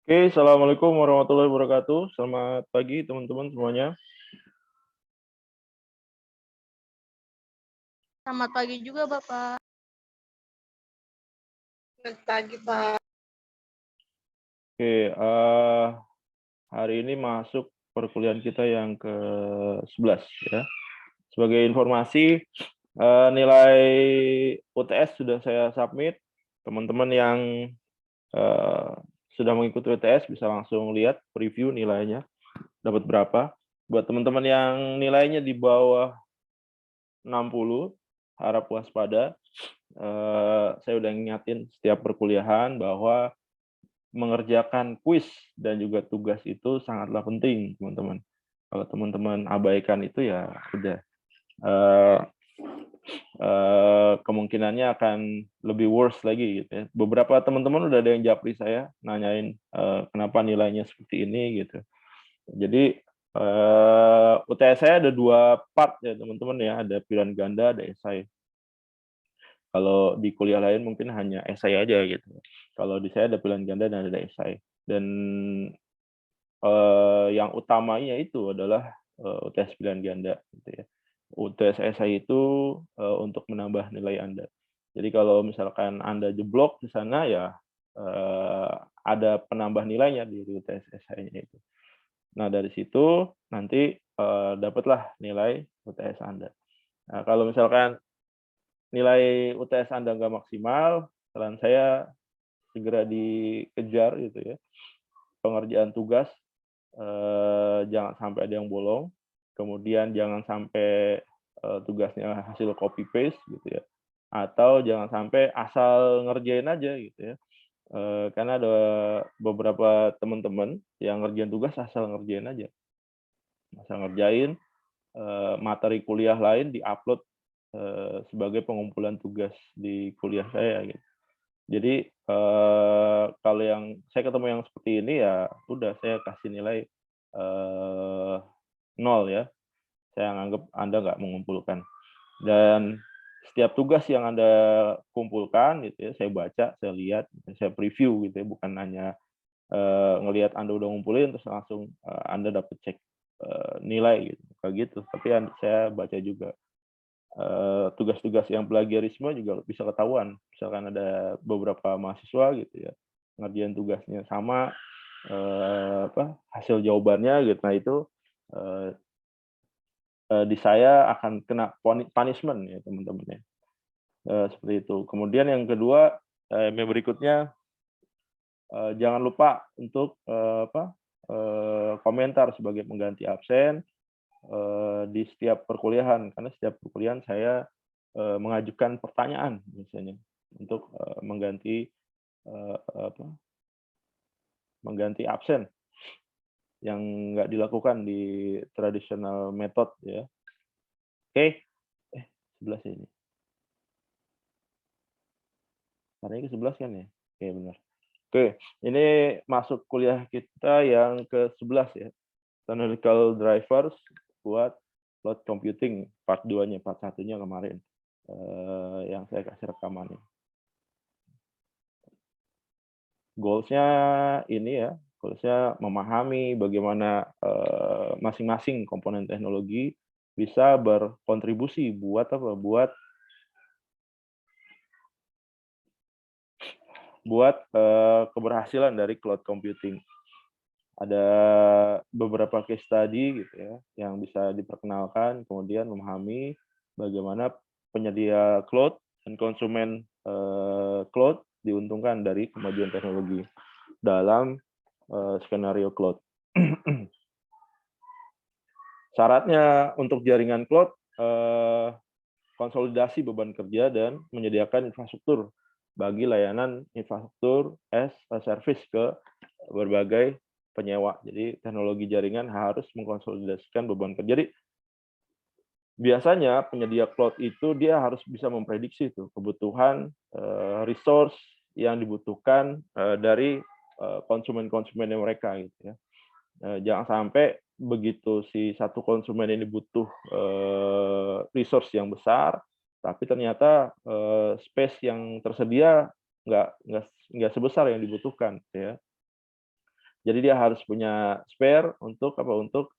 Oke, Assalamualaikum warahmatullahi wabarakatuh. Selamat pagi teman-teman semuanya. Selamat pagi juga, Bapak. Selamat pagi, Pak. Oke, hari ini masuk perkuliahan kita yang ke-11 ya. Sebagai informasi, nilai UTS sudah saya submit. Teman-teman yang sudah mengikuti UTS bisa langsung lihat preview nilainya, dapat berapa. Buat teman-teman yang nilainya di bawah 60, harap waspada. Saya udah ngingatin setiap perkuliahan bahwa mengerjakan kuis dan juga tugas itu sangatlah penting, teman-teman. Kalau teman-teman abaikan itu ya udah, kemungkinannya akan lebih worse lagi gitu ya. Beberapa teman-teman udah ada yang japri saya nanyain kenapa nilainya seperti ini gitu. Jadi UTS saya ada 2 part ya teman-teman ya, ada pilihan ganda, ada esai. Kalau di kuliah lain mungkin hanya esai aja gitu. Kalau di saya ada pilihan ganda dan ada esai. Dan yang utamanya itu adalah UTS pilihan ganda gitu ya. UTS esai itu untuk menambah nilai Anda. Jadi kalau misalkan Anda jeblok di sana ya ada penambah nilainya di UTS esainya itu. Nah dari situ nanti dapatlah nilai UTS Anda. Nah kalau misalkan nilai UTS Anda nggak maksimal, saran saya segera dikejar gitu ya. Pengerjaan tugas, jangan sampai ada yang bolong, kemudian jangan sampai tugasnya hasil copy paste gitu ya, atau jangan sampai asal ngerjain aja gitu ya. Karena ada beberapa teman-teman yang ngerjain tugas asal ngerjain aja, asal ngerjain materi kuliah lain diupload sebagai pengumpulan tugas di kuliah saya gitu. Jadi kalau yang saya ketemu yang seperti ini ya udah saya kasih nilai 0 ya. Saya anggap Anda nggak mengumpulkan. Dan setiap tugas yang Anda kumpulkan gitu ya, saya baca, saya lihat, saya preview gitu ya, bukan hanya ngelihat Anda udah ngumpulin terus langsung Anda dapat cek nilai gitu, kayak gitu. Tapi saya baca juga. Tugas-tugas yang plagiarisme juga bisa ketahuan. Misalkan ada beberapa mahasiswa gitu ya, ngerjain tugasnya sama hasil jawabannya gitu. Nah itu di saya akan kena punishment ya teman-teman ya. Seperti itu. Kemudian yang kedua, berikutnya jangan lupa untuk komentar sebagai pengganti absen di setiap perkuliahan, karena setiap perkuliahan saya mengajukan pertanyaan misalnya untuk mengganti absen yang nggak dilakukan di traditional method ya. Oke, 11 ini. Karena ini ke-11 kan ya? Oke, benar. Oke, ini masuk kuliah kita yang ke-11 ya. Analytical drivers buat cloud computing part 2-nya, part 1-nya kemarin. Yang saya kasih rekamannya. Goals-nya ini ya, goals-nya memahami bagaimana masing-masing komponen teknologi bisa berkontribusi buat apa? Buat keberhasilan dari cloud computing. Ada beberapa case study gitu ya yang bisa diperkenalkan, kemudian memahami bagaimana penyedia cloud dan konsumen cloud diuntungkan dari kemajuan teknologi dalam skenario cloud. Syaratnya untuk jaringan cloud konsolidasi beban kerja dan menyediakan infrastruktur bagi layanan infrastruktur as a service ke berbagai penyewa. Jadi teknologi jaringan harus mengkonsolidasikan beban kerja. Jadi biasanya penyedia cloud itu dia harus bisa memprediksi tuh kebutuhan resource yang dibutuhkan dari konsumen-konsumennya mereka gitu ya. Jangan sampai begitu si satu konsumen ini butuh resource yang besar, tapi ternyata space yang tersedia nggak sebesar yang dibutuhkan, ya. Jadi dia harus punya spare untuk apa? Untuk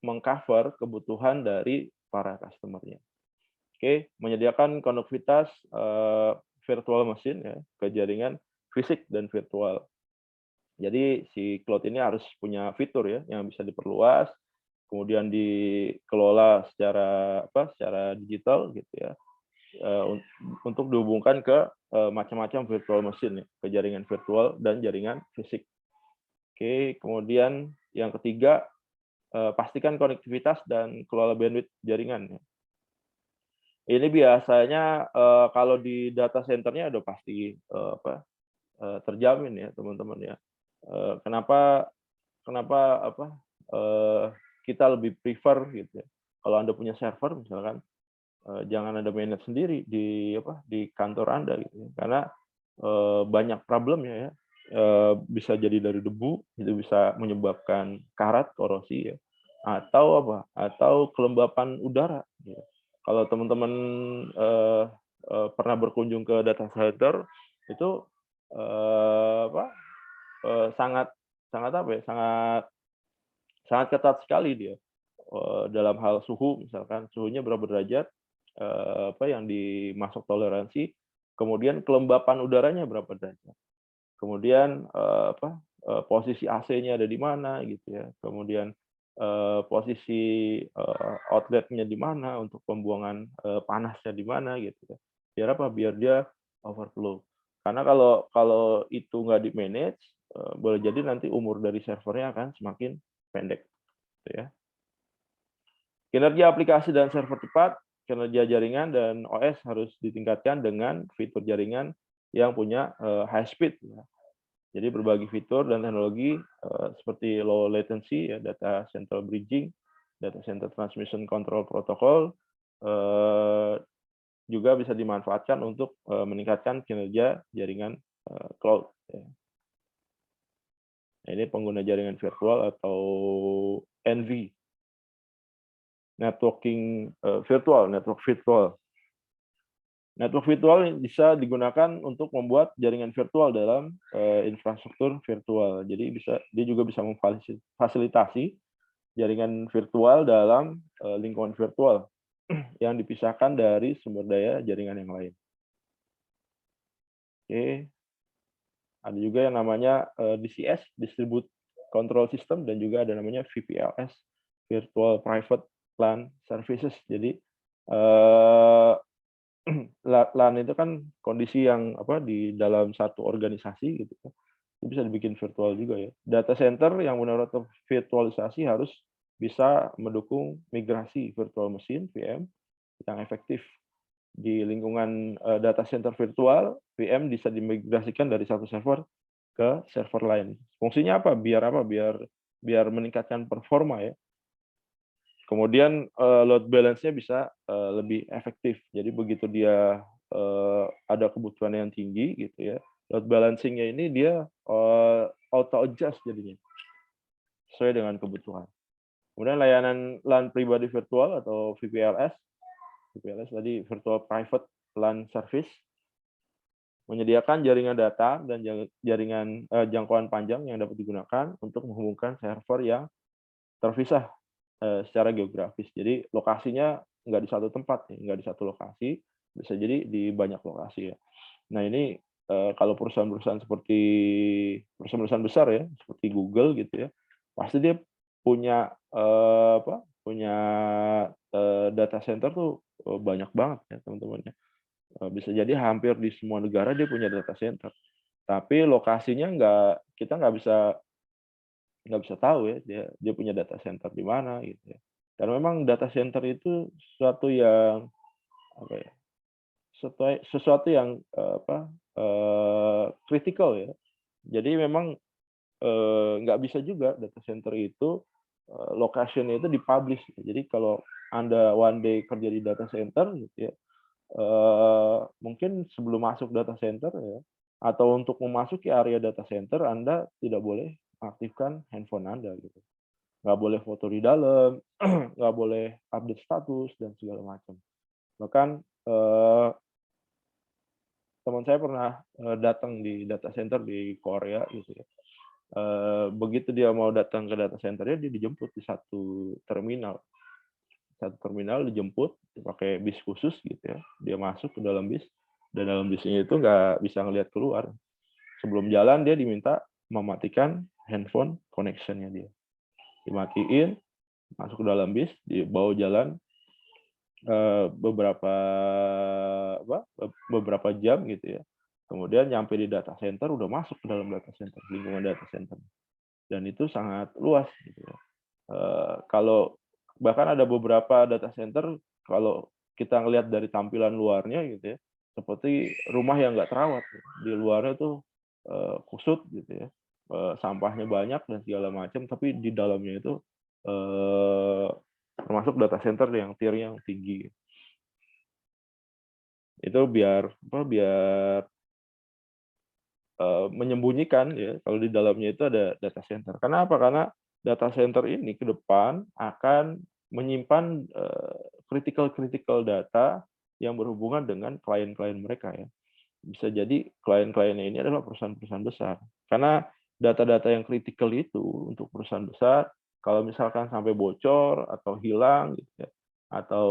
mengcover kebutuhan dari para customer-nya. Oke, menyediakan konektivitas virtual machine ya ke jaringan fisik dan virtual. Jadi si cloud ini harus punya fitur ya yang bisa diperluas, kemudian dikelola secara digital gitu ya, untuk dihubungkan ke macam-macam virtual machine ya, ke jaringan virtual dan jaringan fisik. Oke, kemudian yang ketiga, pastikan konektivitas dan kelola bandwidth jaringan ya. Ini biasanya kalau di data center-nya udah pasti terjamin ya teman-teman ya. Kenapa kita lebih prefer gitu ya. Kalau Anda punya server misalkan, jangan Anda manage sendiri di kantor Anda gitu ya. Karena banyak problemnya ya. Bisa jadi dari debu, itu bisa menyebabkan karat, korosi ya. Atau kelembapan udara gitu. Kalau teman-teman pernah berkunjung ke data center itu sangat sangat ketat sekali dia dalam hal suhu, misalkan suhunya berapa derajat, yang dimasuk toleransi, kemudian kelembapan udaranya berapa derajat, kemudian posisi AC-nya ada di mana gitu ya, kemudian posisi outlet-nya di mana untuk pembuangan panasnya di mana gitu ya. Biar apa? Biar dia overflow. Karena kalau itu nggak di-manage, boleh jadi nanti umur dari servernya akan semakin pendek gitu ya. Kinerja aplikasi dan server cepat, kinerja jaringan dan OS harus ditingkatkan dengan fitur jaringan yang punya high speed ya. Jadi berbagi fitur dan teknologi seperti low latency ya, data center bridging, data center transmission control protocol juga bisa dimanfaatkan untuk meningkatkan kinerja jaringan cloud ya. Nah, ini pengguna jaringan virtual atau NV, networking virtual, network virtual. Network virtual bisa digunakan untuk membuat jaringan virtual dalam infrastruktur virtual. Jadi dia juga bisa memfasilitasi jaringan virtual dalam lingkungan virtual yang dipisahkan dari sumber daya jaringan yang lain. Oke. Ada juga yang namanya DCS, Distributed Control System, dan juga ada namanya VPLS, Virtual Private LAN Services. Jadi LAN itu kan kondisi yang di dalam satu organisasi gitu. Itu bisa dibikin virtual juga ya. Data center yang benar-benar virtualisasi harus bisa mendukung migrasi virtual machine VM yang efektif. Di lingkungan data center virtual, VM bisa dimigrasikan dari satu server ke server lain. Fungsinya apa? Biar meningkatkan performa ya. Kemudian load balance-nya bisa lebih efektif. Jadi begitu dia ada kebutuhan yang tinggi gitu ya, load balancing-nya ini dia auto adjust jadinya sesuai dengan kebutuhan. Kemudian layanan LAN pribadi virtual atau VPLS tadi Virtual Private LAN Service menyediakan jaringan data dan jaringan jangkauan panjang yang dapat digunakan untuk menghubungkan server yang terpisah secara geografis. Jadi lokasinya nggak di satu tempat, nggak di satu lokasi, bisa jadi di banyak lokasi ya. Nah ini kalau perusahaan-perusahaan perusahaan besar ya, seperti Google gitu ya, pasti dia punya data center tuh banyak banget ya teman-teman ya. Bisa jadi hampir di semua negara dia punya data center. Tapi lokasinya kita nggak bisa tahu ya dia punya data center di mana gitu ya. Karena memang data center itu sesuatu yang kritikal ya. Jadi memang nggak bisa juga data center itu location-nya itu dipublish. Jadi kalau Anda one day kerja di data center gitu ya, mungkin sebelum masuk data center ya, atau untuk memasuki area data center Anda tidak boleh aktifkan handphone Anda gitu. Nggak boleh foto di dalam, nggak boleh update status dan segala macam. Bahkan teman saya pernah datang di data center di Korea gitu ya. begitu dia mau datang ke data center-nya, dia dijemput di satu terminal dijemput pakai bis khusus gitu ya. Dia masuk ke dalam bis, dan dalam bisnya itu nggak bisa ngelihat keluar. Sebelum jalan dia diminta mematikan handphone connection-nya dia. Dimatiin, masuk ke dalam bis, dibawa jalan beberapa jam gitu ya. Kemudian nyampe di data center, udah masuk ke dalam data center, lingkungan data center. Dan itu sangat luas gitu ya. Kalau bahkan ada beberapa data center, kalau kita ngelihat dari tampilan luarnya gitu ya, seperti rumah yang nggak terawat. Di luarnya tuh kusut gitu ya, sampahnya banyak dan segala macam, tapi di dalamnya itu termasuk data center yang tier-nya yang tinggi. Itu biar menyembunyikan ya kalau di dalamnya itu ada data center. Karena apa? Karena data center ini ke depan akan menyimpan critical data yang berhubungan dengan klien-klien mereka ya. Bisa jadi klien-kliennya ini adalah perusahaan-perusahaan besar. Karena data-data yang kritikal itu untuk perusahaan besar, kalau misalkan sampai bocor atau hilang gitu ya, atau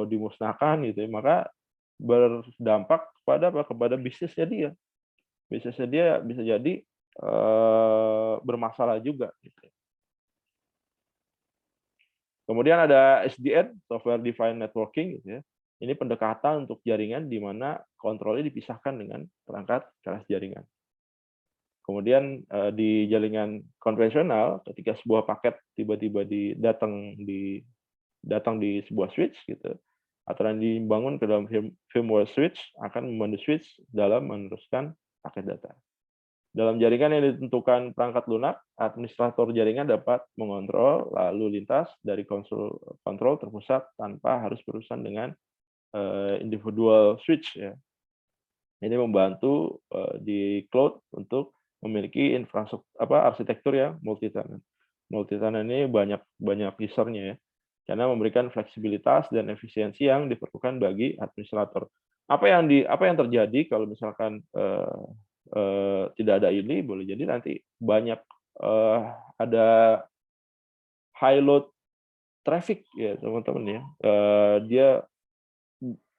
dimusnahkan gitu ya, maka berdampak kepada bisnisnya dia. Bisnisnya dia bisa jadi bermasalah juga gitu. Kemudian ada SDN, Software Defined Networking gitu ya. Ini pendekatan untuk jaringan di mana kontrolnya dipisahkan dengan perangkat keras jaringan. Kemudian di jaringan konvensional, ketika sebuah paket tiba-tiba datang di sebuah switch gitu, aturan dibangun ke dalam firmware switch akan membantu switch dalam meneruskan paket data. Dalam jaringan yang ditentukan perangkat lunak, administrator jaringan dapat mengontrol lalu lintas dari kontrol terpusat tanpa harus berurusan dengan individual switch ya. Ini membantu di cloud untuk memiliki arsitektur yang multi-tenant. Multi-tenant ini banyak usernya ya, karena memberikan fleksibilitas dan efisiensi yang diperlukan bagi administrator. Apa yang terjadi kalau misalkan tidak ada ini, boleh jadi nanti banyak ada high load traffic ya teman-teman ya. Dia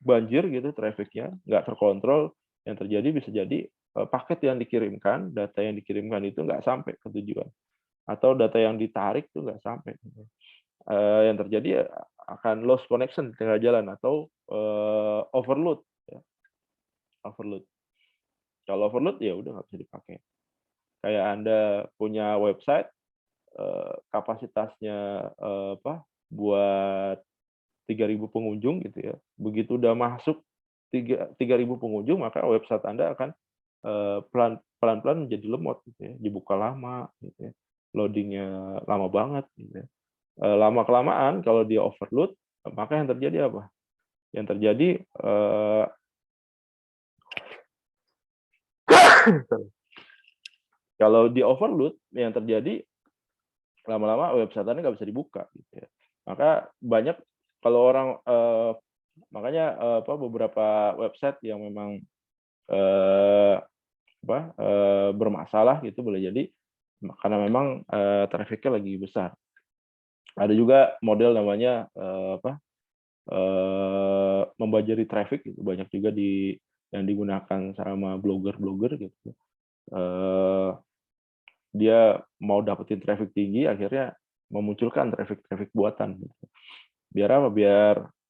banjir gitu trafficnya, nggak terkontrol. Yang terjadi bisa jadi paket yang dikirimkan, data yang dikirimkan itu nggak sampai ke tujuan, atau data yang ditarik itu nggak sampai. Yang terjadi akan lost connection di tengah jalan atau overload. Ya. Overload. Kalau overload ya udah nggak bisa dipakai. Kayak Anda punya website, kapasitasnya buat 3.000 pengunjung gitu ya. Begitu udah masuk 3.000 pengunjung, maka website Anda akan pelan-pelan menjadi lemot gitu ya. Dibuka lama gitu ya. Loadingnya lama banget gitu ya. Lama-kelamaan kalau dia overload, maka yang terjadi apa? Yang terjadi kalau di overload, yang terjadi lama-lama website Anda nggak bisa dibuka gitu ya. Maka banyak kalau orang makanya beberapa website yang memang bermasalah gitu boleh jadi karena memang traffic-nya lagi besar. Ada juga model namanya membajari traffic gitu, banyak juga yang digunakan sama blogger gitu. Dia mau dapetin traffic tinggi, akhirnya memunculkan traffic buatan. Gitu. Biar apa?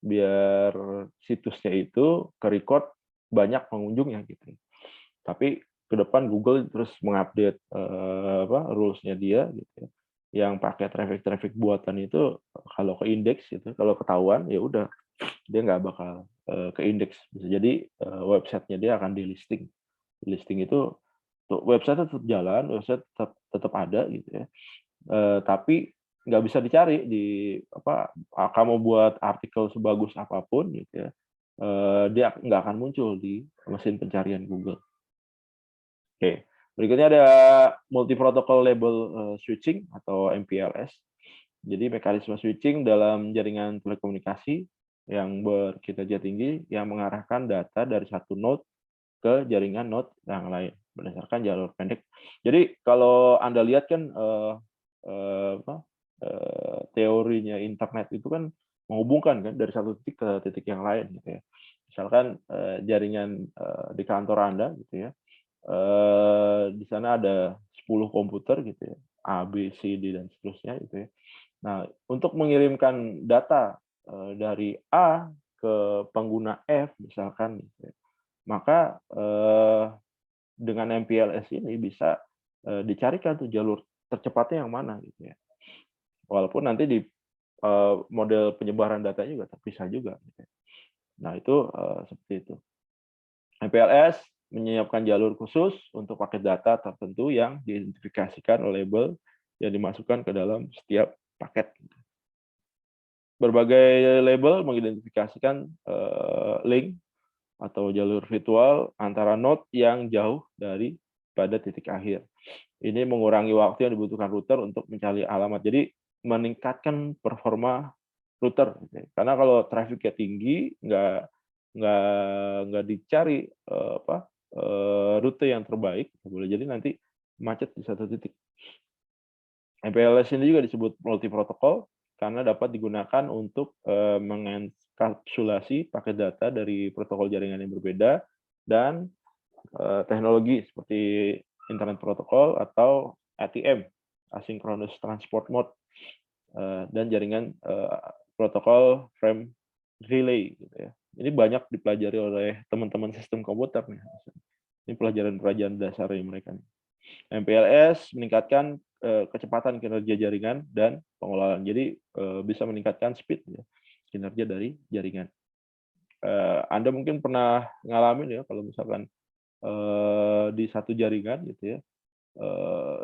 Biar situsnya itu ke-record banyak pengunjungnya gitu. Tapi ke depan Google terus mengupdate rules-nya dia gitu. Yang pakai traffic buatan itu kalau ke indeks itu, kalau ketahuan ya udah dia nggak bakal ke indeks. Bisa jadi website-nya dia akan di listing. Di listing itu website tetap jalan, website tetap ada gitu ya. Tapi nggak bisa dicari di kamu buat artikel sebagus apapun gitu ya. Dia nggak akan muncul di mesin pencarian Google. Oke, berikutnya ada multi protocol label switching atau MPLS. Jadi mekanisme switching dalam jaringan telekomunikasi yang berkinerja tinggi yang mengarahkan data dari satu node ke jaringan node yang lain berdasarkan jalur pendek. Jadi kalau Anda lihat kan teorinya internet itu kan menghubungkan kan dari satu titik ke titik yang lain gitu ya. Misalkan jaringan di kantor Anda gitu ya. Di sana ada 10 komputer gitu ya, A, B, C, D dan seterusnya gitu ya. Nah, untuk mengirimkan data dari A ke pengguna F misalkan gitu ya, maka dengan MPLS ini bisa dicarikan tuh jalur tercepatnya yang mana gitu ya. Walaupun nanti di model penyebaran datanya juga terpisah juga. Gitu ya. Nah itu seperti itu. MPLS menyiapkan jalur khusus untuk paket data tertentu yang diidentifikasikan oleh label yang dimasukkan ke dalam setiap paket. Berbagai label mengidentifikasikan link atau jalur virtual antara node yang jauh dari pada titik akhir. Ini mengurangi waktu yang dibutuhkan router untuk mencari alamat. Jadi meningkatkan performa router. Karena kalau trafficnya tinggi, nggak dicari rute yang terbaik, boleh jadi nanti macet di satu titik. MPLS ini juga disebut multi protokol karena dapat digunakan untuk mengenkapsulasi paket data dari protokol jaringan yang berbeda dan teknologi seperti internet protokol atau ATM, asynchronous transport mode, dan jaringan protokol frame relay gitu ya. Ini banyak dipelajari oleh teman-teman sistem komputer nih. Ini pelajaran-pelajaran dasarnya mereka nih. MPLS meningkatkan kecepatan kinerja jaringan dan pengelolaan. Jadi bisa meningkatkan speed ya, kinerja dari jaringan. Anda mungkin pernah ngalamin ya kalau misalkan di satu jaringan gitu ya,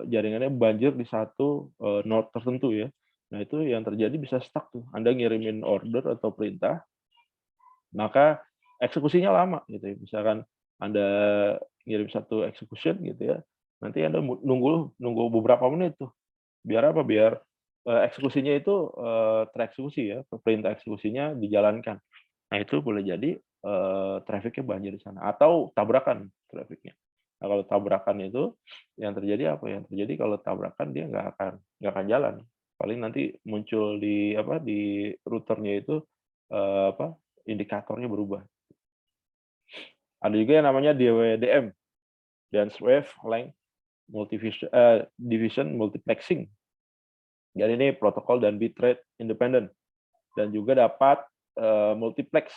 jaringannya banjir di satu node tertentu ya. Nah itu yang terjadi bisa stuck tuh. Anda ngirimin order atau perintah, maka eksekusinya lama gitu ya. Misalkan Anda ngirim satu execution gitu ya, nanti Anda nunggu beberapa menit tuh. Biar apa? Biar eksekusinya itu tereksekusi ya, perintah eksekusinya dijalankan. Nah itu boleh jadi traffic-nya banjir di sana atau tabrakan traffic-nya. Nah kalau tabrakan itu yang terjadi apa? Yang terjadi kalau tabrakan dia nggak akan jalan. Paling nanti muncul di routernya itu indikatornya berubah. Ada juga yang namanya DWDM, Dense Wave Length Division Multiplexing. Jadi ini protokol dan bitrate independent dan juga dapat multiplex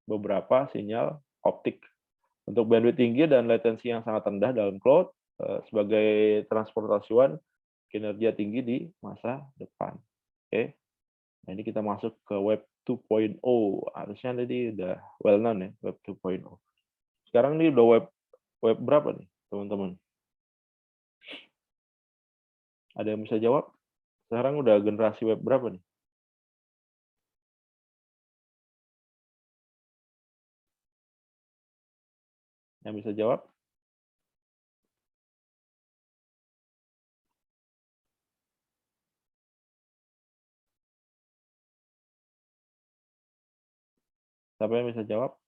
beberapa sinyal optik untuk bandwidth tinggi dan latensi yang sangat rendah dalam cloud sebagai transportasiwan kinerja tinggi di masa depan. Oke. Nah, ini kita masuk ke Web 2.0. Harusnya tadi udah well known ya, Web 2.0. Sekarang ini udah web berapa nih, teman-teman? Ada yang bisa jawab? Sekarang udah generasi web berapa nih? Yang bisa jawab? Siapa yang bisa jawab?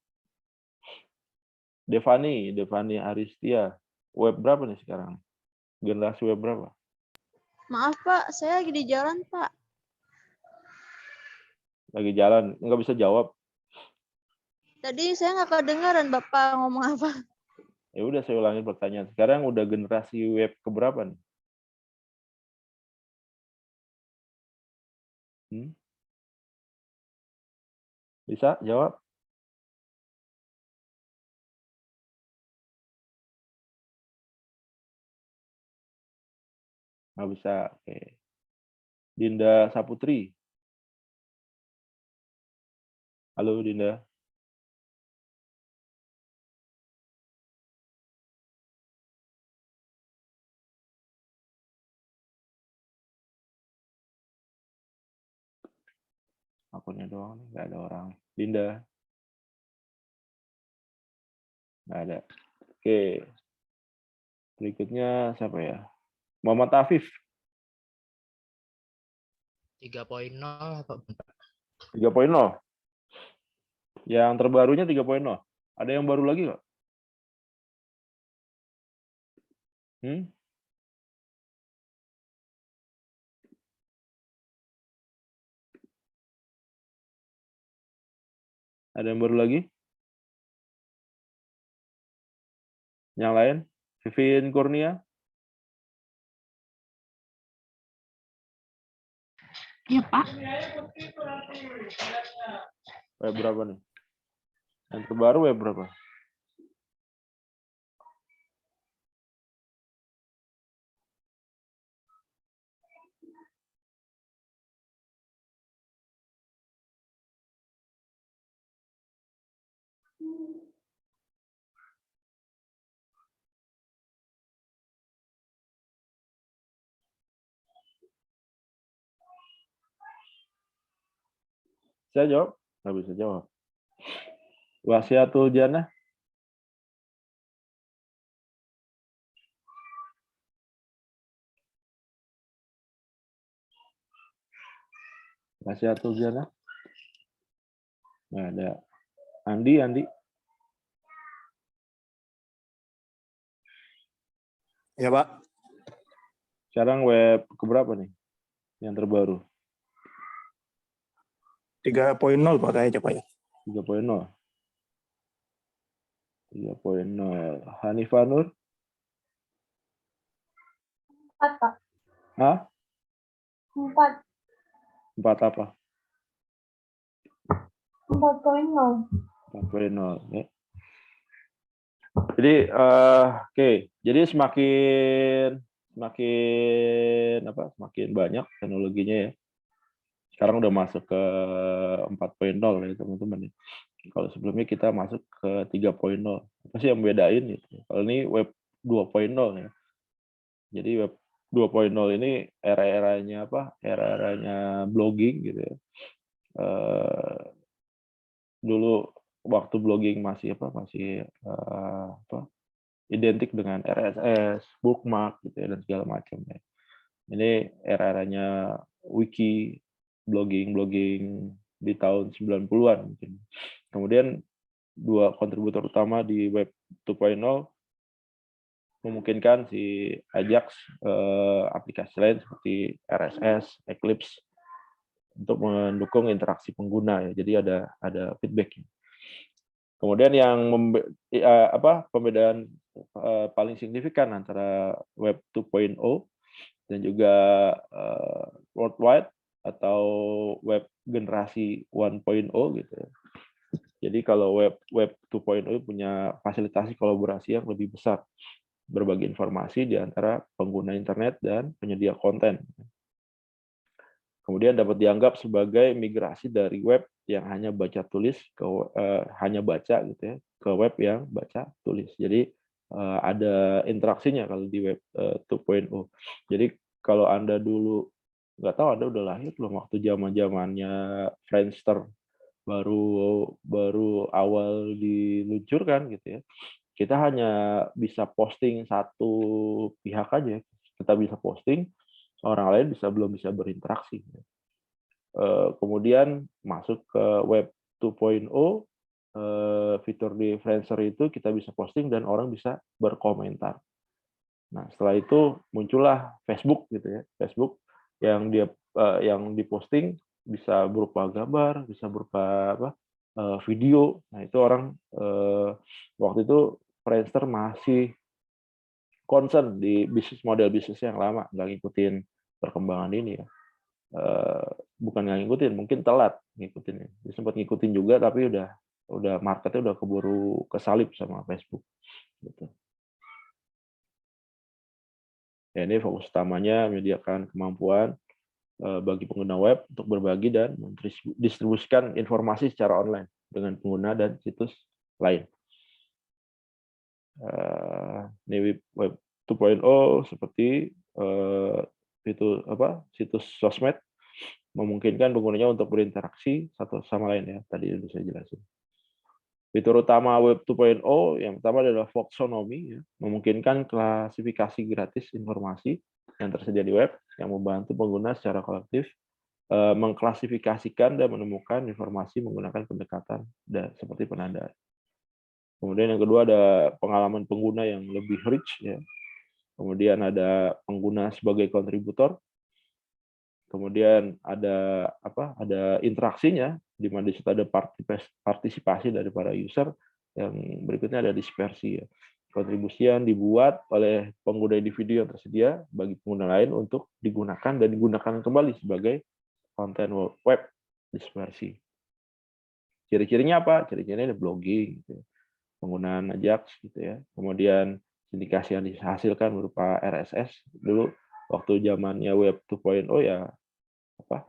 Devani Aristia. Web berapa nih sekarang? Generasi web berapa? Maaf Pak, saya lagi di jalan Pak. Lagi jalan, nggak bisa jawab. Tadi saya nggak kedengaran Bapak ngomong apa. Ya udah saya ulangi pertanyaan. Sekarang udah generasi web keberapa nih? Bisa jawab? Nggak bisa. Oke. Dinda Saputri. Halo Dinda. Akunnya doang nih, nggak ada orang. Dinda. Nggak ada. Oke. Berikutnya siapa ya? Muhammad Afif. 3.0 Pak. 3.0. Yang terbarunya 3.0. Ada yang baru lagi nggak? Hmm? Ada yang baru lagi? Yang lain? Vivin Kurnia? Iya, Pak. Web berapa nih? Yang terbaru web berapa? Saya jawab? Nggak bisa jawab. Wasiatul Jannah? Wasiatul Jannah? Nggak ada. Andi? Ya, Pak. Sekarang web keberapa nih? Yang terbaru? 3.0 Pak kayaknya, Pak ya. 3.0. 3.0. Hanifah Nur? 4, Pak. Hah? 4. 4 apa? 4.0. 4.0. Ya. Jadi, oke. Jadi semakin banyak teknologinya ya. Sekarang udah masuk ke 4.0 ya teman-teman. Kalau sebelumnya kita masuk ke 3.0. Apa sih yang bedain gitu? Kalau ini web 2.0 ya. Jadi web 2.0 ini era-eranya apa? Era-eranya blogging gitu ya. Dulu waktu blogging masih identik dengan RSS, bookmark gitu ya, dan segala macam ya. Ini era-eranya wiki, blogging di tahun 90-an mungkin. Kemudian dua kontributor utama di web 2.0 memungkinkan si Ajax aplikasi lain seperti RSS, Eclipse untuk mendukung interaksi pengguna ya. Jadi ada feedback. Kemudian yang pembedaan paling signifikan antara web 2.0 dan juga worldwide atau web generasi 1.0 gitu. Jadi kalau web 2.0 punya fasilitasi kolaborasi yang lebih besar, berbagi informasi di antara pengguna internet dan penyedia konten. Kemudian dapat dianggap sebagai migrasi dari web yang hanya baca tulis ke gitu ya, ke web yang baca tulis. Jadi ada interaksinya kalau di web 2.0. Jadi kalau Anda dulu nggak tahu, Anda udah lahir belum waktu zaman-zamannya Friendster baru awal diluncurkan gitu ya. Kita hanya bisa posting satu pihak aja. Kita bisa posting, orang lain belum bisa berinteraksi. Kemudian masuk ke web 2.0, fitur di Friendster itu kita bisa posting dan orang bisa berkomentar. Nah, setelah itu muncullah Facebook gitu ya. Facebook yang yang diposting bisa berupa gambar, bisa berupa video. Nah, itu orang waktu itu Friendster masih concern di model bisnis yang lama, nggak ngikutin perkembangan ini ya. Bukan nggak ngikutin, mungkin telat ngikutin. Dia sempat ngikutin juga, tapi udah marketnya udah keburu kesalip sama Facebook. Gitu. Ya, ini fokus utamanya menyediakan kemampuan bagi pengguna web untuk berbagi dan mendistribusikan informasi secara online dengan pengguna dan situs lain. Ini web 2.0 seperti situs sosmed memungkinkan penggunanya untuk berinteraksi satu sama lain ya. Tadi sudah saya jelasin. Fitur utama web 2.0 yang pertama adalah Voxonomy ya, memungkinkan klasifikasi gratis informasi yang tersedia di web yang membantu pengguna secara kolektif mengklasifikasikan dan menemukan informasi menggunakan pendekatan seperti penandaan. Kemudian yang kedua ada pengalaman pengguna yang lebih rich ya. kemudian ada pengguna sebagai kontributor, kemudian ada apa? Ada interaksinya, di mana di situ ada partisipasi dari para user. Yang berikutnya ada dispersi ya. Kontribusi yang dibuat oleh pengguna individu yang tersedia bagi pengguna lain untuk digunakan dan digunakan kembali sebagai konten web dispersi. Ciri-cirinya apa? Ciri-cirinya ada blogging, gitu. Penggunaan Ajax, gitu ya. Kemudian sindikasi yang dihasilkan berupa RSS. Dulu waktu zamannya Web 2.0 ya apa?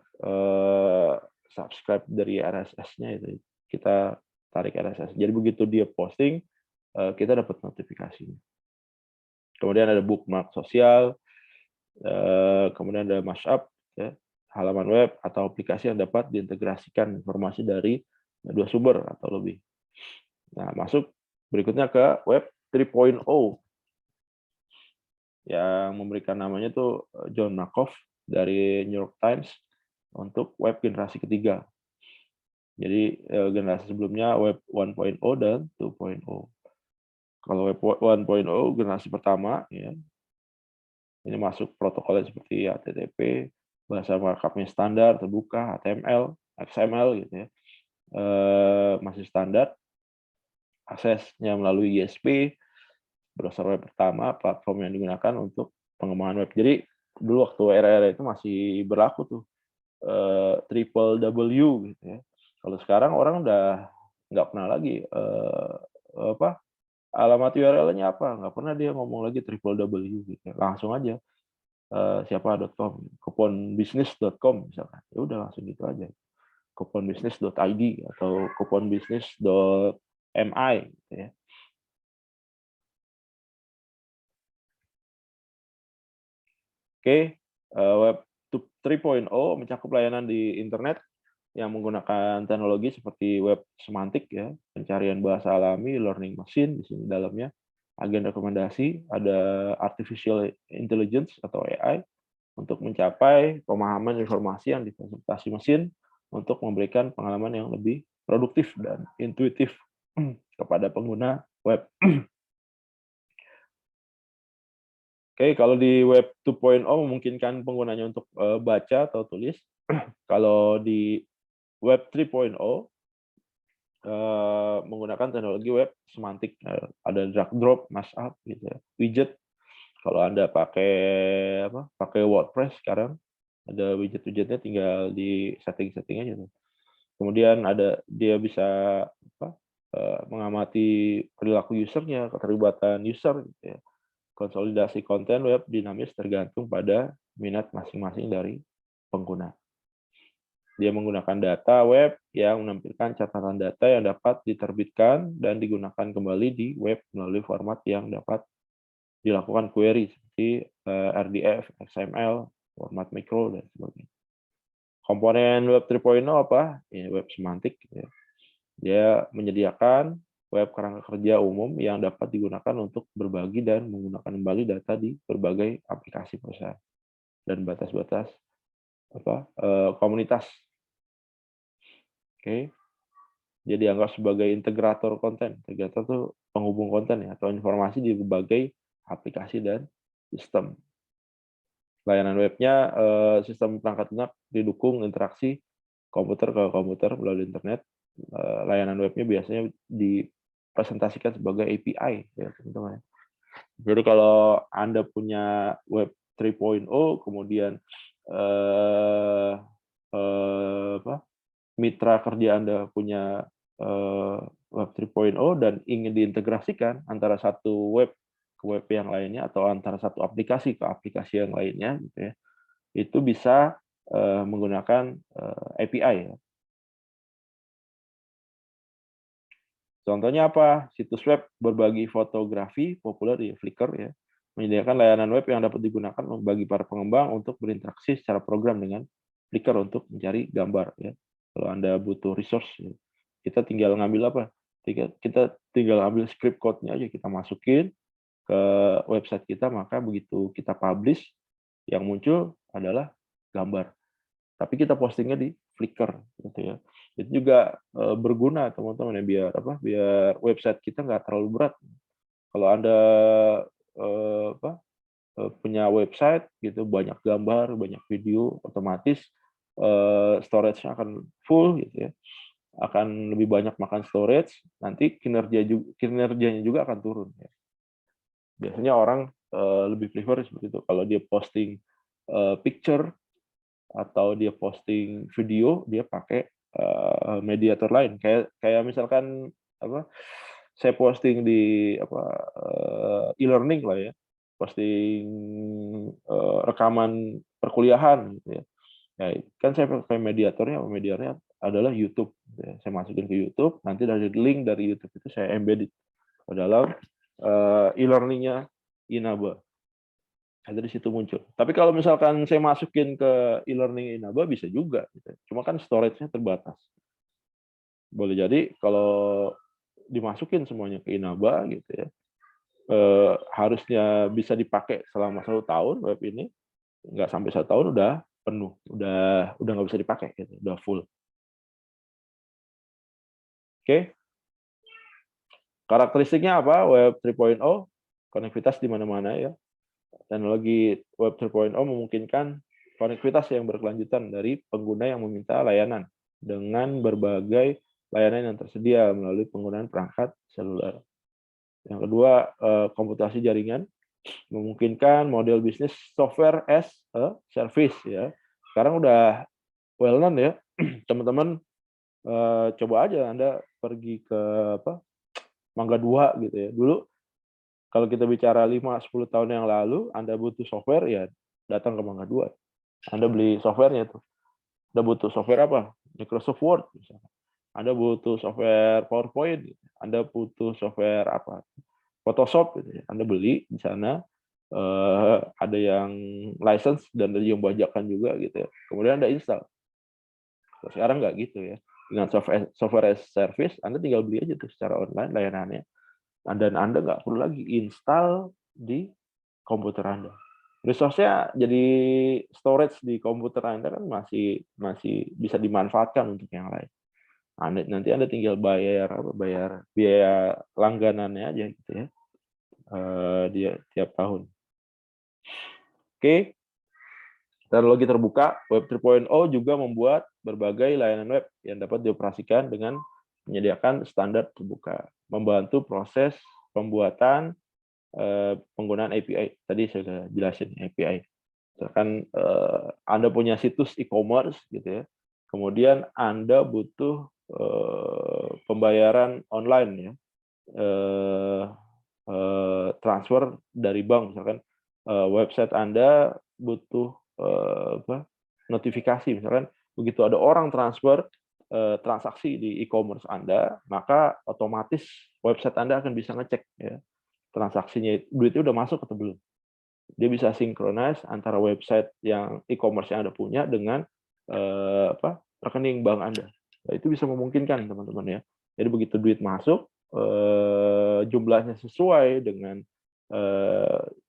Subscribe dari RSS-nya itu kita tarik RSS. Jadi begitu dia posting, kita dapat notifikasinya. Kemudian ada bookmark sosial, kemudian ada mashup, ya, halaman web atau aplikasi yang dapat diintegrasikan informasi dari dua sumber atau lebih. Nah, masuk berikutnya ke web 3.0 yang memberikan namanya tuh John Markov dari New York Times untuk web generasi ketiga. Jadi generasi sebelumnya web 1.0 dan 2.0. Kalau web 1.0 generasi pertama, ya, ini masuk protokolnya seperti HTTP, bahasa markupnya standar, terbuka, HTML, XML, gitu ya, masih standar, aksesnya melalui ISP, browser web pertama, platform yang digunakan untuk pengembangan web. Jadi dulu waktu era-era itu masih berlaku tuh triple W, gitu ya. Kalau sekarang orang udah nggak pernah lagi apa alamat URL-nya apa, nggak pernah dia ngomong lagi triple W gitu. Langsung aja siapa.com, kuponbisnis.com misalkan. Ya udah langsung gitu aja. Kuponbisnis.id atau kuponbisnis.mi gitu ya. Oke, web 3.0 mencakup layanan di internet yang menggunakan teknologi seperti web semantik ya, pencarian bahasa alami, learning machine di sini dalamnya, agen rekomendasi, ada artificial intelligence atau AI untuk mencapai pemahaman informasi yang difasilitasi mesin untuk memberikan pengalaman yang lebih produktif dan intuitif kepada pengguna web. Oke, kalau di web 2.0 memungkinkan penggunanya untuk baca atau tulis. Kalau di web 3.0 menggunakan teknologi web semantik, ada drag drop, mashup gitu ya, widget. Kalau Anda pakai WordPress sekarang ada widget-widgetnya, tinggal di setting aja tuh. Kemudian dia bisa mengamati perilaku usernya, keterlibatan user gitu ya. Konsolidasi konten web dinamis tergantung pada minat masing-masing dari pengguna. Dia menggunakan data web yang menampilkan catatan data yang dapat diterbitkan dan digunakan kembali di web melalui format yang dapat dilakukan query seperti RDF, XML, format mikro, dan sebagainya. Komponen web 3.0 apa? Ini web semantik. Ya. Dia menyediakan web kerangka kerja umum yang dapat digunakan untuk berbagi dan menggunakan kembali data di berbagai aplikasi perusahaan dan batas-batas komunitas. Oke, dia dianggap sebagai integrator konten. Integrator itu penghubung konten ya, atau informasi di berbagai aplikasi dan sistem. Layanan webnya, sistem perangkat lunak didukung interaksi komputer ke komputer melalui internet. Layanan webnya biasanya dipresentasikan sebagai API ya teman-teman. Jadi kalau Anda punya web 3.0 kemudian mitra kerja Anda punya web 3.0 dan ingin diintegrasikan antara satu web ke web yang lainnya atau antara satu aplikasi ke aplikasi yang lainnya gitu ya, itu bisa menggunakan API ya. Contohnya apa? Situs web berbagi fotografi populer di Flickr ya, menyediakan layanan web yang dapat digunakan bagi para pengembang untuk berinteraksi secara program dengan Flickr untuk mencari gambar ya. Kalau Anda butuh resource, ya, kita tinggal ngambil apa? Kita tinggal ambil script code-nya aja, kita masukin ke website kita, maka begitu kita publish, yang muncul adalah gambar. Tapi kita postingnya di Flickr gitu ya. Itu juga berguna teman-teman ya, biar website kita nggak terlalu berat. Kalau Anda punya website gitu, banyak gambar, banyak video, otomatis storage-nya akan full gitu ya, akan lebih banyak makan storage, nanti kinerjanya juga akan turun ya. Biasanya orang lebih prefer seperti itu. Kalau dia posting picture atau dia posting video, dia pakai mediator lain. Kayak misalkan apa? Saya posting di e-learning lah ya, posting rekaman perkuliahan gitu ya. Nah, kan saya pakai mediatornya adalah YouTube. Saya masukin ke YouTube, nanti dari link dari YouTube itu saya embed ke dalam e-learning-nya Inaba. Ada di situ muncul. Tapi kalau misalkan saya masukin ke e-learning Inaba bisa juga, gitu. Cuma kan storage-nya terbatas. Boleh jadi kalau dimasukin semuanya ke Inaba gitu ya, harusnya bisa dipakai selama 1 tahun web ini, nggak sampai 1 tahun udah penuh, udah nggak bisa dipakai, gitu, udah full. Oke. Karakteristiknya apa? Web 3.0, konektivitas di mana-mana ya. Teknologi Web 3.0 memungkinkan konektivitas yang berkelanjutan dari pengguna yang meminta layanan dengan berbagai layanan yang tersedia melalui penggunaan perangkat seluler. Yang kedua, komputasi jaringan memungkinkan model bisnis software as a service ya. Sekarang udah well known ya, teman-teman. Coba aja Anda pergi ke Mangga 2 gitu ya. Dulu kalau kita bicara 5-10 tahun yang lalu, Anda butuh software ya datang ke Mangga 2. Anda beli softwarenya tuh. Anda butuh software apa? Microsoft Word misalnya. Anda butuh software PowerPoint, Anda butuh software apa? Photoshop gitu ya. Anda beli di sana, ada yang license dan ada yang bajakan juga gitu ya. Kemudian Anda install. Sekarang nggak gitu ya. Dengan software as service, Anda tinggal beli aja tuh secara online layanannya. Dan Anda nggak perlu lagi install di komputer Anda. Resource-nya jadi storage di komputer Anda kan masih bisa dimanfaatkan untuk yang lain. Nanti Anda tinggal bayar biaya langganannya aja gitu ya. Dia tiap tahun. Oke. Teknologi terbuka Web 3.0 juga membuat berbagai layanan web yang dapat dioperasikan dengan menyediakan standar terbuka, membantu proses pembuatan penggunaan API. Tadi saya sudah jelasin API. Misalkan Anda punya situs e-commerce gitu ya, kemudian Anda butuh pembayaran online ya, transfer dari bank, misalkan website Anda butuh notifikasi, misalkan begitu ada orang transfer transaksi di e-commerce Anda, maka otomatis website Anda akan bisa ngecek ya transaksinya, duitnya udah masuk atau belum. Dia bisa sinkronis antara website yang e-commerce yang Anda punya dengan rekening bank Anda. Nah, itu bisa memungkinkan teman-teman ya. Jadi begitu duit masuk, jumlahnya sesuai dengan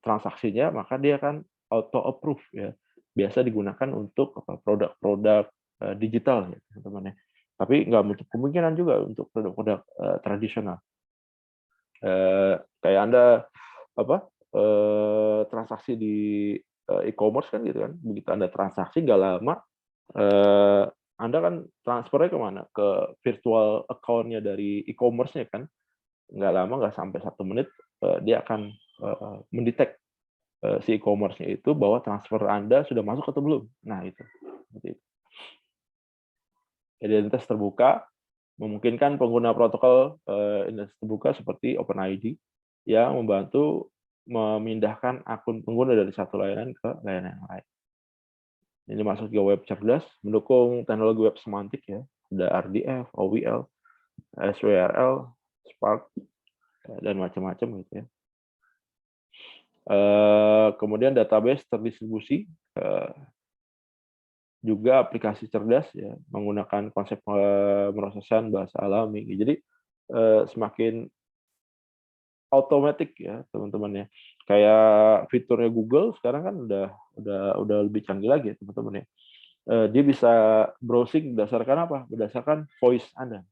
transaksinya, maka dia akan auto approve ya. Biasa digunakan untuk produk-produk digital ya teman-teman ya. Tapi nggak menutup kemungkinan juga untuk produk-produk tradisional. Kayak Anda transaksi di e-commerce kan gitu kan. Begitu Anda transaksi nggak lama Anda kan transfernya kemana? Ke virtual account-nya dari e-commerce-nya kan. Nggak lama, nggak sampai 1 menit, dia akan mendetek si e-commerce-nya itu bahwa transfer Anda sudah masuk atau belum. Nah, itu. Seperti itu. Identitas terbuka memungkinkan pengguna protokol identitas terbuka seperti OpenID yang membantu memindahkan akun pengguna dari satu layanan ke layanan yang lain. Ini masuk ke web cerdas, mendukung teknologi web semantik ya. Ada RDF, OWL, SWRL, Spark, dan macam-macam gitu ya. Kemudian database terdistribusi, juga aplikasi cerdas ya, menggunakan konsep pemrosesan bahasa alami. Jadi semakin otomatis ya teman-teman ya. Kayak fiturnya Google sekarang kan udah lebih canggih lagi ya teman-teman ya. Dia bisa browsing berdasarkan apa? Berdasarkan voice Anda.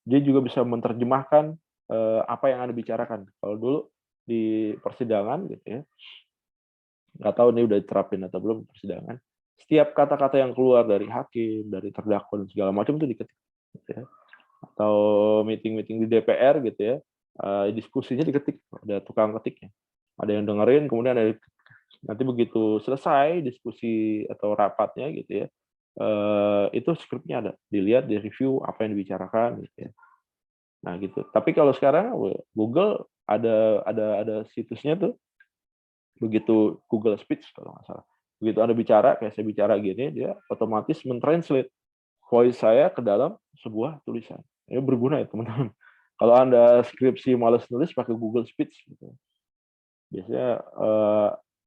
Dia juga bisa menerjemahkan apa yang Anda bicarakan. Kalau dulu di persidangan gitu ya. Nggak tahu ini udah diterapin atau belum di persidangan. Setiap kata-kata yang keluar dari hakim, dari terdakwa dan segala macam itu diketik gitu ya. Atau meeting-meeting di DPR gitu ya. Diskusinya diketik, ada tukang ketiknya. Ada yang dengerin, kemudian ada nanti begitu selesai diskusi atau rapatnya gitu ya. Itu skripnya ada, dilihat, direview apa yang dibicarakan gitu ya. Nah gitu. Tapi kalau sekarang Google ada situsnya tuh, begitu Google Speech kalau nggak salah. Begitu Anda bicara, kayak saya bicara gini, dia otomatis mentranslate voice saya ke dalam sebuah tulisan. Ini berguna ya teman-teman. Kalau Anda skripsi malas nulis pakai Google Speech gitu. Biasanya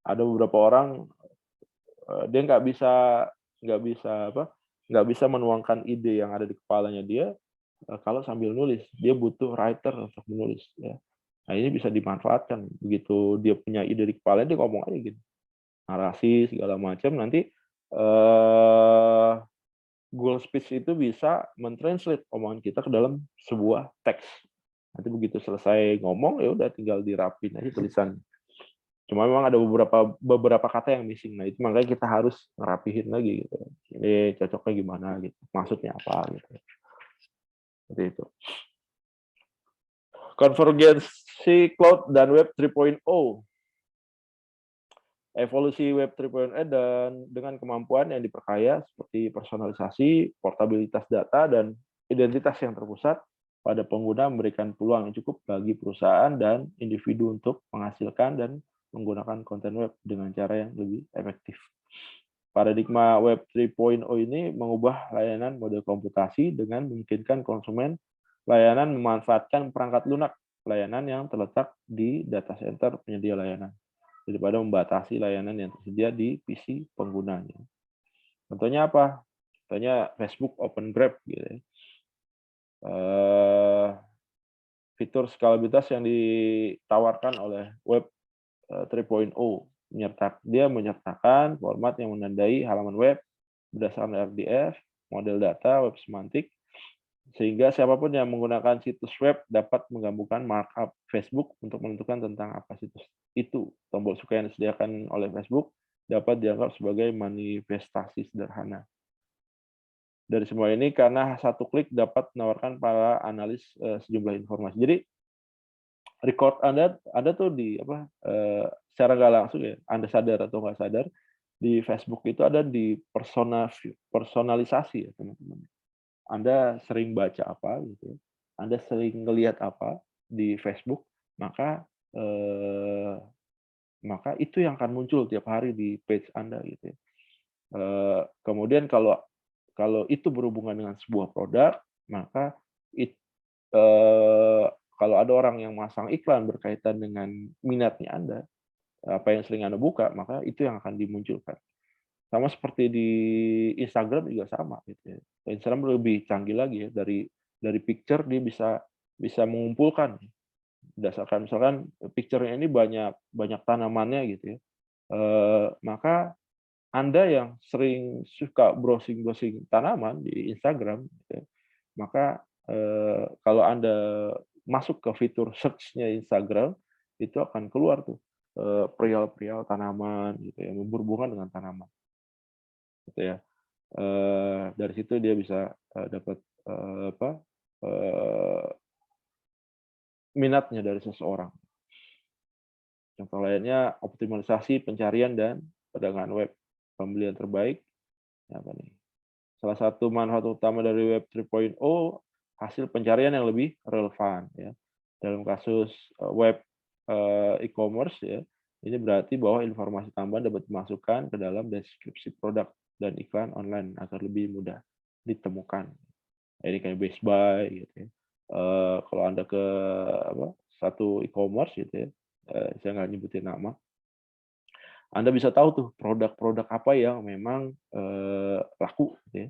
ada beberapa orang dia nggak bisa menuangkan ide yang ada di kepalanya dia kalau sambil nulis. Dia butuh writer untuk menulis ya. Nah, ini bisa dimanfaatkan. Begitu dia punya ide di kepalanya, dia ngomong aja gitu. Narasi segala macam, nanti Google Speech itu bisa mentranslate omongan kita ke dalam sebuah teks. Nanti begitu selesai ngomong, ya udah tinggal dirapin aja tulisan. Cuma memang ada beberapa kata yang missing. Nah, itu makanya kita harus ngerapihin lagi gitu. Ini cocoknya gimana gitu. Maksudnya apa gitu. Seperti itu. Konvergensi cloud dan web 3.0. Evolusi web 3.0 dan dengan kemampuan yang diperkaya seperti personalisasi, portabilitas data, dan identitas yang terpusat pada pengguna memberikan peluang yang cukup bagi perusahaan dan individu untuk menghasilkan dan menggunakan konten web dengan cara yang lebih efektif. Paradigma web 3.0 ini mengubah layanan model komputasi dengan memungkinkan konsumen layanan memanfaatkan perangkat lunak layanan yang terletak di data center penyedia layanan daripada membatasi layanan yang tersedia di PC penggunanya. Contohnya apa? Contohnya Facebook Open Graph gitu ya. Fitur skalabilitas yang ditawarkan oleh web 3.0 dia menyertakan format yang menandai halaman web berdasarkan RDF, model data, web semantik, sehingga siapapun yang menggunakan situs web dapat menggabungkan markup Facebook untuk menentukan tentang apa situs itu. Tombol suka yang disediakan oleh Facebook dapat dianggap sebagai manifestasi sederhana. Dari semua ini, karena satu klik dapat menawarkan para analis sejumlah informasi. Jadi, record Anda tuh di secara nggak langsung ya, Anda sadar atau nggak sadar, di Facebook itu ada di personalisasi ya teman-teman. Anda sering baca apa gitu, Anda sering ngelihat apa di Facebook, maka itu yang akan muncul tiap hari di page Anda gitu ya. Kemudian kalau itu berhubungan dengan sebuah produk, maka kalau ada orang yang masang iklan berkaitan dengan minatnya Anda, apa yang sering Anda buka, maka itu yang akan dimunculkan. Sama seperti di Instagram juga sama gitu ya. Instagram lebih canggih lagi ya, dari picture dia bisa mengumpulkan berdasarkan misalkan picture-nya ini banyak tanamannya gitu ya. Maka Anda yang sering suka browsing tanaman di Instagram gitu ya, maka kalau Anda masuk ke fitur search-nya Instagram, itu akan keluar tuh perial-perial tanaman gitu ya, berhubungan dengan tanaman gitu ya. Dari situ dia bisa dapat minatnya dari seseorang. Contoh lainnya optimalisasi pencarian dan perdagangan web. Pembelian terbaik apa nih? Salah satu manfaat utama dari web 3.0 hasil pencarian yang lebih relevan ya. Dalam kasus web e-commerce ya, ini berarti bahwa informasi tambahan dapat dimasukkan ke dalam deskripsi produk dan iklan online agar lebih mudah ditemukan. Ini kayak Best Buy gitu ya. Kalau Anda ke satu e-commerce gitu ya, saya nggak nyebutin nama, Anda bisa tahu tuh produk-produk apa yang memang laku gitu ya.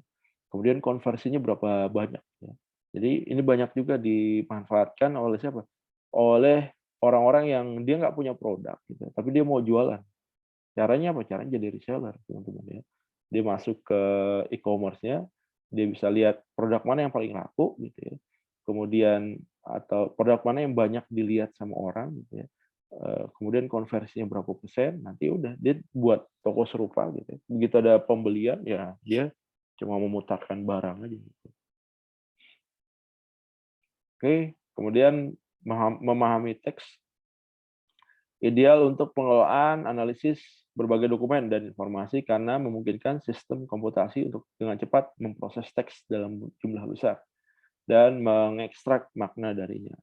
Kemudian konversinya berapa banyak ya. Jadi ini banyak juga dimanfaatkan oleh siapa? Oleh orang-orang yang dia nggak punya produk gitu, tapi dia mau jualan. Caranya apa? Caranya jadi reseller, teman-teman ya. Dia masuk ke e-commerce-nya, dia bisa lihat produk mana yang paling laku gitu ya. Kemudian atau produk mana yang banyak dilihat sama orang gitu ya. kemudian konversinya berapa persen, nanti udah dia buat toko serupa gitu. Begitu ada pembelian, ya dia cuma memutarkan barang aja gitu. Oke, kemudian memahami teks. Ideal untuk pengelolaan, analisis berbagai dokumen dan informasi karena memungkinkan sistem komputasi untuk dengan cepat memproses teks dalam jumlah besar dan mengekstrak makna darinya.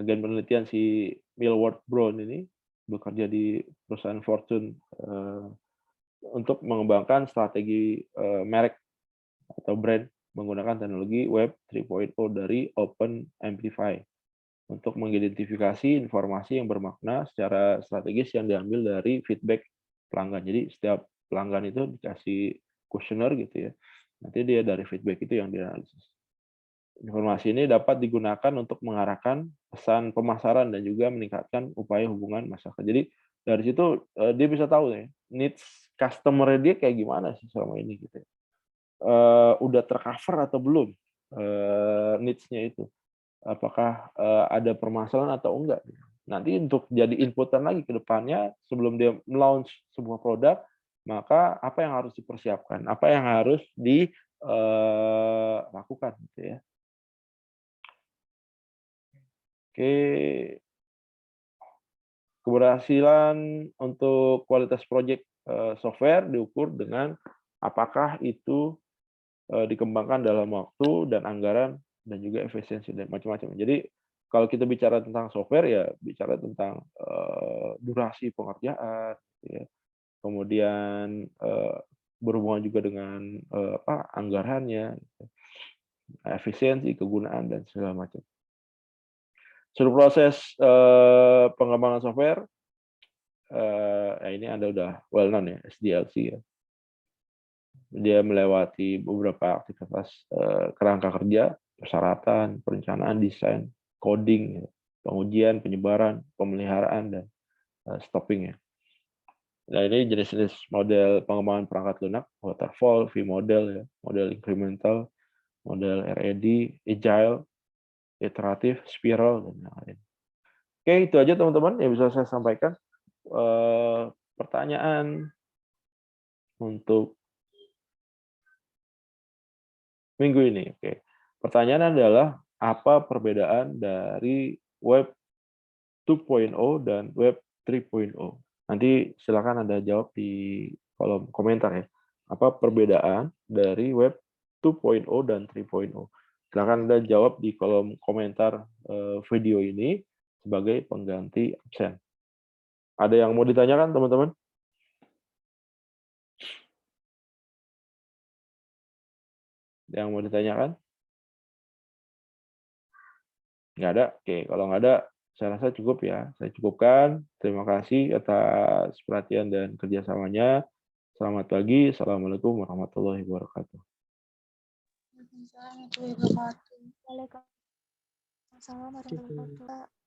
Agen penelitian si Millward Brown ini bekerja di perusahaan Fortune untuk mengembangkan strategi merek atau brand menggunakan teknologi Web 3.0 dari Open Amplify untuk mengidentifikasi informasi yang bermakna secara strategis yang diambil dari feedback pelanggan. Jadi setiap pelanggan itu dikasih kuesioner gitu ya. Nanti dia dari feedback itu yang dianalisis. Informasi ini dapat digunakan untuk mengarahkan pesan pemasaran dan juga meningkatkan upaya hubungan masyarakat. Jadi dari situ dia bisa tahu nih needs customer dia kayak gimana sih selama ini gitu. Udah tercover atau belum needs-nya itu. Apakah ada permasalahan atau enggak. Nanti untuk jadi inputan lagi ke depannya sebelum dia melaunch sebuah produk, maka apa yang harus dipersiapkan, apa yang harus dilakukan gitu ya. Oke. Keberhasilan untuk kualitas proyek software diukur dengan apakah itu dikembangkan dalam waktu dan anggaran dan juga efisiensi dan macam-macam. Jadi kalau kita bicara tentang software ya bicara tentang durasi pengerjaan, ya. Kemudian berhubungan juga dengan anggarannya, efisiensi, kegunaan dan segala macam. Seluruh proses pengembangan software ini Anda udah well known ya, SDLC ya. Dia melewati beberapa aktivitas kerangka kerja, persyaratan, perencanaan, desain, coding, pengujian, penyebaran, pemeliharaan, dan stopping. Nah, ini jenis-jenis model pengembangan perangkat lunak, waterfall, V-model, model incremental, model RAD, agile, iteratif, spiral, dan lain-lain. Oke, itu aja teman-teman yang bisa saya sampaikan. Pertanyaan untuk minggu ini. Oke. Pertanyaan adalah apa perbedaan dari Web 2.0 dan Web 3.0? Nanti silakan Anda jawab di kolom komentar ya. Apa perbedaan dari Web 2.0 dan 3.0? Silakan Anda jawab di kolom komentar video ini sebagai pengganti absen. Ada yang mau ditanyakan teman-teman? Yang mau ditanyakan? Nggak ada? Oke, kalau nggak ada, saya rasa cukup ya. Saya cukupkan. Terima kasih atas perhatian dan kerjasamanya. Selamat pagi. Assalamualaikum warahmatullahi wabarakatuh. Waalaikumsalam warahmatullahi wabarakatuh.